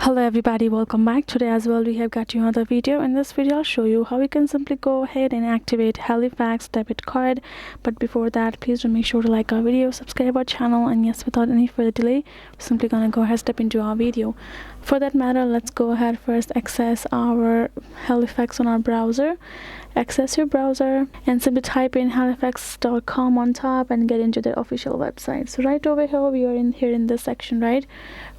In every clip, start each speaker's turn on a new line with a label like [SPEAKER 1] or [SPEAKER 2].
[SPEAKER 1] Hello everybody, welcome back. Today as well we have got you another video. In this video I'll show you how you can simply go ahead and activate Halifax debit card. But before that, please do make sure to like our video, subscribe our channel, and yes, without any further delay, we're simply gonna go ahead step into our video. For that matter, let's go ahead first access our Halifax on our browser. Access your browser and simply type in halifax.com on top and get into their official website. So right over here we are in this section, right?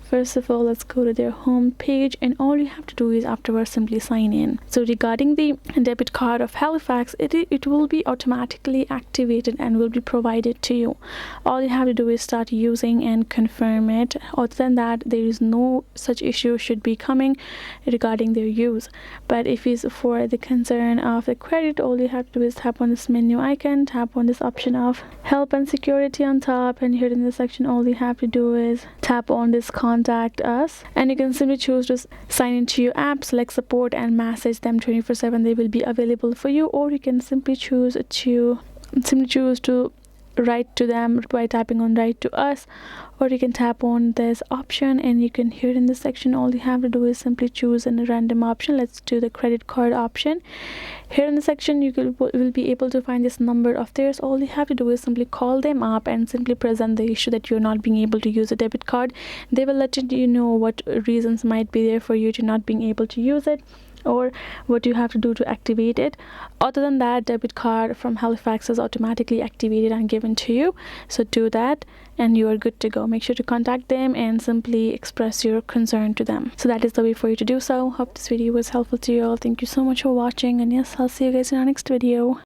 [SPEAKER 1] First of all, let's go to their home page, and all you have to do is afterwards simply sign in. So regarding the debit card of Halifax, it will be automatically activated and will be provided to you. All you have to do is start using and confirm it. Other than that, there is no such issue should be coming regarding their use. But if it's for the concern of the credit, all you have to do is tap on this menu icon, tap on this option of help and security on top, and here in this section all you have to do is tap on this contact us, and you can simply choose to sign into your app, select support, and message them 24/7. They will be available for you, or you can simply choose to write to them by tapping on write to us, or you can tap on this option, and you can here in this section all you have to do is simply choose a random option. Let's do the credit card option. Here in the section you will be able to find this number of theirs. All you have to do is simply call them up and simply present the issue that you're not being able to use a debit card. They will let you know what reasons might be there for you to not being able to use it, or what you have to do to activate it. Other than that, debit card from Halifax is automatically activated and given to you. So do that and you are good to go. Make sure to contact them and simply express your concern to them. So that is the way for you to do so. Hope this video was helpful to you all. Thank you so much for watching, and yes, I'll see you guys in our next video.